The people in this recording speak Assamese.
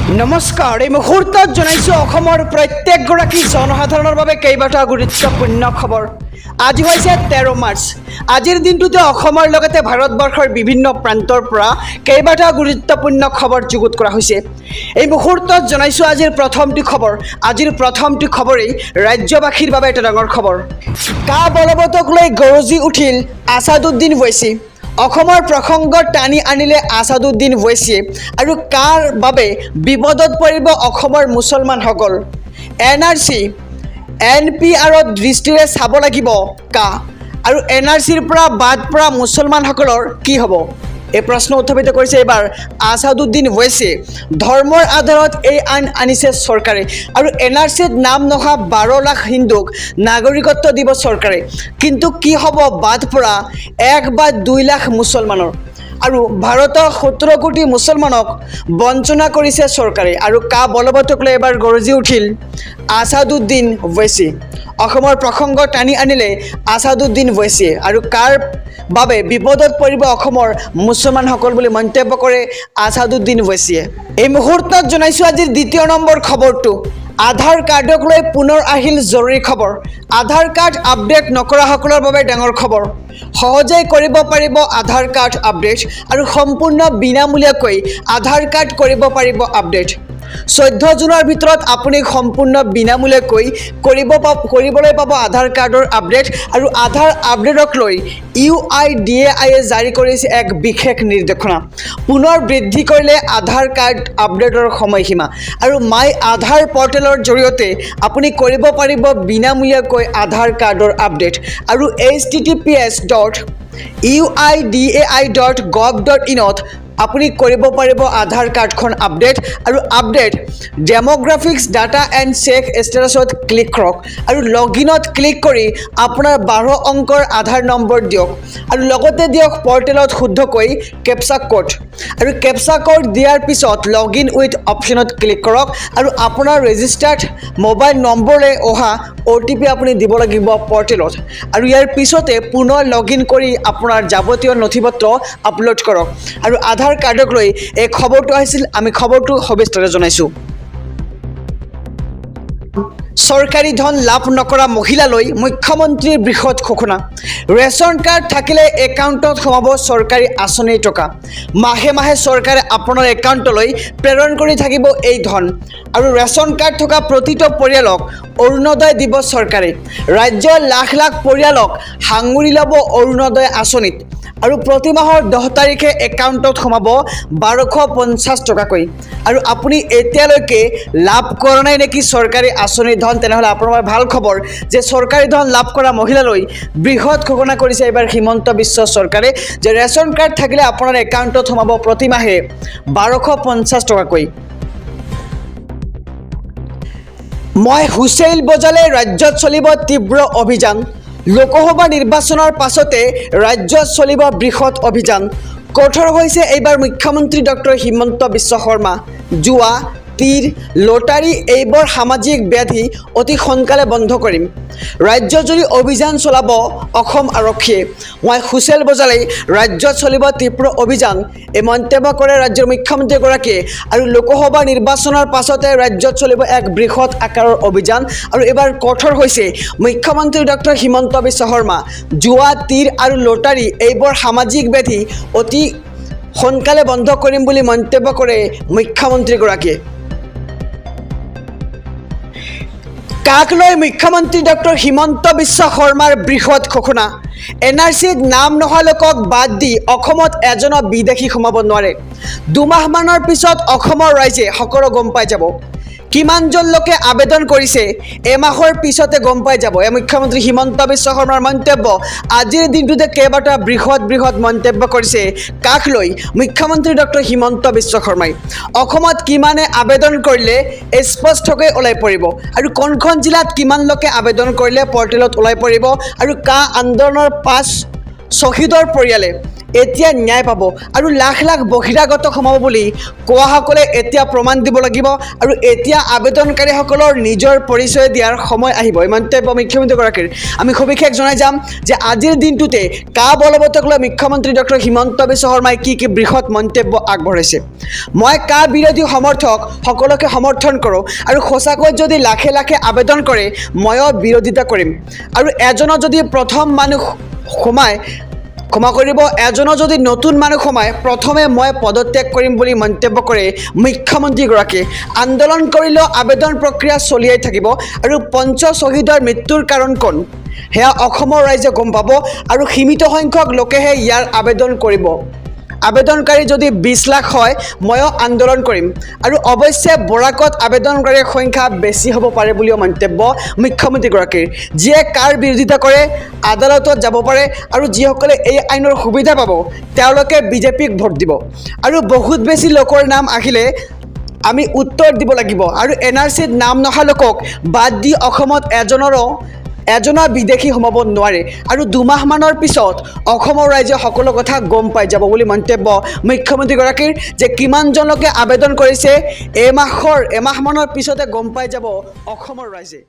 নমস্কাৰ এই মুহূৰ্তত জনাইছোঁ অসমৰ প্ৰত্যেকগৰাকী জনসাধাৰণৰ বাবে কেইবাটা গুৰুত্বপূৰ্ণ খবৰ। আজি হৈছে 13 মাৰ্চ। আজিৰ দিনটোতে অসমৰ লগতে ভাৰতবৰ্ষৰ বিভিন্ন প্ৰান্তৰ পৰা কেইবাটা গুৰুত্বপূৰ্ণ খবৰ যুগুত কৰা হৈছে। এই মুহূৰ্তত জনাইছোঁ আজিৰ প্ৰথমটো খবৰেই ৰাজ্যবাসীৰ বাবে এটা ডাঙৰ খবৰ। কা বলবতক লৈ গৰজি উঠিল আছাদুদ্দিন ওৱেইচি। অসমৰ প্ৰসংগত টানি আনিলে আছাদুদ্দিন ওৱেইচিয়ে আৰু কাৰ বাবে বিপদত পৰিব অসমৰ মুছলমানসকল। NRC NPRত দৃষ্টিৰে চাব লাগিব কা আৰু NRCৰ পৰা বাদ পৰা মুছলমানসকলৰ কি হ'ব? এই প্ৰশ্ন উত্থাপিত কৰিছে এইবাৰ আছাদুদ্দিন ওৱেইচিয়ে। ধৰ্মৰ আধাৰত এই আইন আনিছে চৰকাৰে আৰু NRCত নাম নহা 12 লাখ হিন্দুক নাগৰিকত্ব দিব চৰকাৰে। কিন্তু কি হ'ব বাদ পৰা 1 বা 2 লাখ মুছলমানৰ? আৰু ভাৰতৰ 17 কোটি মুছলমানক বঞ্চনা কৰিছে চৰকাৰে আৰু কা বলবতক লৈ এবাৰ গৰজি উঠিল আছাদুদ্দিন ওৱেইচি। অসমৰ প্ৰসংগ টানি আনিলে আছাদুদ্দিন ওৱেইচিয়ে আৰু কাৰ বাবে বিপদত পৰিব অসমৰ মুছলমানসকল বুলি মন্তব্য কৰে আছাদুদ্দিন ওৱেইচিয়ে। এই মুহূৰ্তত জনাইছোঁ আজিৰ 2 নম্বৰ খবৰটো। আধাৰ কাৰ্ডক লৈ পুনৰ আহিল জৰুৰী খবৰ। আধাৰ কাৰ্ড আপডেট নকৰাসকলৰ বাবে ডাঙৰ খবৰ। সহজেই কৰিব পাৰিব আধাৰ কাৰ্ড আপডেট আৰু সম্পূৰ্ণ বিনামূলীয়াকৈ আধাৰ কাৰ্ড কৰিব পাৰিব আপডেট। 14 জুনৰ ভিতৰত আপুনি সম্পূৰ্ণ বিনামূলীয়াকৈ কৰিবলৈ পাব আধাৰ কাৰ্ডৰ আপডেট আৰু আধাৰ আপডেটক লৈ UIDAIয়ে জাৰি কৰিছে এক বিশেষ নিৰ্দেশনা। পুনৰ বৃদ্ধি কৰিলে আধাৰ কাৰ্ড আপডেটৰ সময়সীমা আৰু মাই আধাৰ পৰ্টেলৰ জৰিয়তে আপুনি কৰিব পাৰিব বিনামূলীয়াকৈ আধাৰ কাৰ্ডৰ আপডেট আৰু https.uidai.gov.inত আপুনি কৰিব পাৰিব আধাৰ কাৰ্ডখন আপডেট আৰু update demographics data and check ষ্টেটাছত ক্লিক কৰক আৰু লগইনত ক্লিক কৰি আপোনাৰ 12 অংকৰ আধাৰ নম্বৰ দিয়ক আৰু লগতে দিয়ক পৰ্টেলত শুদ্ধকৈ কেপচা কোড আৰু কেপচা কোড দিয়াৰ পিছত লগইন উইথ অপশ্যনত ক্লিক কৰক আৰু আপোনাৰ ৰেজিষ্টাৰ্ড মোবাইল নম্বৰলৈ অহা OTP আপুনি দিব লাগিব পৰ্টেলত আৰু ইয়াৰ পিছতে পুনৰ লগইন কৰি আপোনাৰ যাৱতীয় নথিপত্ৰ আপলোড কৰক। আৰু আধাৰ কাৰ্ডক লৈ এই খবৰটো আহিছিল, আমি খবৰটো সবিস্তাৰে জনাইছোঁ। চৰকাৰী ধন লাভ নকৰা মহিলালৈ মুখ্যমন্ত্ৰীৰ বৃহৎ ঘোষণা। ৰেচন কাৰ্ড থাকিলে একাউণ্টত সোমাব চৰকাৰী আঁচনিৰ টকা। মাহে মাহে চৰকাৰে আপোনাৰ একাউণ্টলৈ প্ৰেৰণ কৰি থাকিব এই ধন আৰু ৰেচন কাৰ্ড থকা প্ৰতিটো পৰিয়ালক অৰুণোদয় দিব চৰকাৰে। ৰাজ্যৰ লাখ লাখ পৰিয়ালক সাঙুৰি ল'ব অৰুণোদয় আঁচনিত আৰু প্ৰতি মাহৰ 10 তাৰিখে একাউণ্টত সোমাব 1250 টকাকৈ। আৰু আপুনি এতিয়ালৈকে লাভ কৰা নাই নেকি চৰকাৰী আঁচনিৰ ধন? তেনেহ'লে আপোনাৰ বাবে ভাল খবৰ যে চৰকাৰী ধন লাভ কৰা মহিলালৈ বৃহৎ ঘোষণা কৰিছে এইবাৰ হিমন্ত বিশ্ব চৰকাৰে যে ৰেচন কাৰ্ড থাকিলে আপোনাৰ একাউণ্টত সোমাব প্ৰতি মাহে 1250 টকাকৈ। মই হুঁচেইল বজালে ৰাজ্যত চলিব তীব্ৰ অভিযান। লোকসভা নিৰ্বাচনৰ পাছতে ৰাজ্যত চলিব বৃহৎ অভিযান। কঠোৰ হৈছে এইবাৰ মুখ্যমন্ত্ৰী ডক্টৰ হিমন্ত বিশ্ব শৰ্মা। জুৱা, তীৰ, লটাৰী এইবোৰ সামাজিক ব্যাধি অতি সোনকালে বন্ধ কৰিম। ৰাজ্যজুৰি অভিযান চলাব অসম আৰক্ষীয়ে। মই হুঁচেইল বজালেই ৰাজ্যত চলিব তীব্ৰ অভিযান, এই মন্তব্য কৰে ৰাজ্যৰ মুখ্যমন্ত্ৰীগৰাকীয়ে। আৰু লোকসভা নিৰ্বাচনৰ পাছতে ৰাজ্যত চলিব এক বৃহৎ আকাৰৰ অভিযান আৰু এইবাৰ কঠোৰ হৈছে মুখ্যমন্ত্ৰী ডক্টৰ হিমন্ত বিশ্ব শৰ্মা। জুৱা, তীৰ আৰু লটাৰী এইবোৰ সামাজিক ব্যাধি অতি সোনকালে বন্ধ কৰিম বুলি মন্তব্য কৰে মুখ্যমন্ত্ৰীগৰাকীয়ে। কাক লৈ মুখ্যমন্ত্ৰী ডক্টৰ হিমন্ত বিশ্ব শৰ্মাৰ বৃহৎ ঘোষণা। NRCত নাম নহা লোকক বাদ দি অসমত এজনো বিদেশী সোমাব নোৱাৰে। 2 মাহমানৰ পিছত অসমৰ ৰাইজে সকলো গম পাই যাব। কিমানজন লোকে আবেদন কৰিছে এমাহৰ পিছতে গম পাই যাব। মুখ্যমন্ত্ৰী হিমন্ত বিশ্ব শৰ্মাৰ মন্তব্য। আজিৰ দিনটোতে কেইবাটা বৃহৎ মন্তব্য কৰিছে কাক লৈ মুখ্যমন্ত্ৰী ডক্টৰ হিমন্ত বিশ্ব শৰ্মাই। অসমত কিমানে আবেদন কৰিলে স্পষ্টকৈ ওলাই পৰিব আৰু কোনখন জিলাত কিমান লোকে আবেদন কৰিলে পৰ্টেলত ওলাই পৰিব আৰু কা আন্দোলনৰ 5 শ্বহীদৰ পৰিয়ালে এতিয়া ন্যায় পাব আৰু লাখ লাখ বহিৰাগত সোমাব বুলি কোৱাসকলে এতিয়া প্ৰমাণ দিব লাগিব আৰু এতিয়া আবেদনকাৰীসকলৰ নিজৰ পৰিচয় দিয়াৰ সময় আহিব। এই মন্তব্য মুখ্যমন্ত্ৰীগৰাকীৰ। আমি সবিশেষ জনাই যাম যে আজিৰ দিনটোতে কা বলবৎক লৈ মুখ্যমন্ত্ৰী ডক্টৰ হিমন্ত বিশ্ব শৰ্মাই কি বৃহৎ মন্তব্য আগবঢ়াইছে। মই কা বিৰোধী সমৰ্থক সকলোকে সমৰ্থন কৰোঁ আৰু সঁচাকৈ যদি লাখে লাখে আবেদন কৰে ময়ো বিৰোধিতা কৰিম আৰু এজনৰ যদি প্ৰথম মানুহ সোমায় ক্ষমা কৰিব, এজনৰ যদি নতুন মানুহ সোমায় প্ৰথমে মই পদত্যাগ কৰিম বুলি মন্তব্য কৰে মুখ্যমন্ত্ৰীগৰাকীয়ে। আন্দোলন কৰিলেও আবেদন প্ৰক্ৰিয়া চলিয়াই থাকিব আৰু পঞ্চ শ্বহীদৰ মৃত্যুৰ কাৰণ কোন সেয়া অসমৰ ৰাইজে গম পাব আৰু সীমিত সংখ্যক লোকেহে ইয়াৰ আবেদন কৰিব। আবেদনকাৰী যদি 20 লাখ হয় ময়ো আন্দোলন কৰিম আৰু অৱশ্যে বৰাকত আবেদনকাৰীৰ সংখ্যা বেছি হ'ব পাৰে বুলিও মন্তব্য মুখ্যমন্ত্ৰীগৰাকীৰ। যিয়ে কাৰ বিৰোধিতা কৰে আদালতত যাব পাৰে আৰু যিসকলে এই আইনৰ সুবিধা পাব তেওঁলোকে বিজেপিক ভোট দিব আৰু বহুত বেছি লোকৰ নাম আহিলে আমি উত্তৰ দিব লাগিব আৰু NRCত নাম নহা লোকক বাদ দি অসমত এজনৰ বিদেশী সোমাব নোৱাৰে আৰু দুমাহমানৰ পিছত অসমৰ ৰাইজে সকলো কথা গম পাই যাব বুলি মন্তব্য মুখ্যমন্ত্ৰীগৰাকীৰ। যে কিমানজন লোকে আবেদন কৰিছে এমাহমানৰ পিছতে গম পাই যাব অসমৰ ৰাইজে।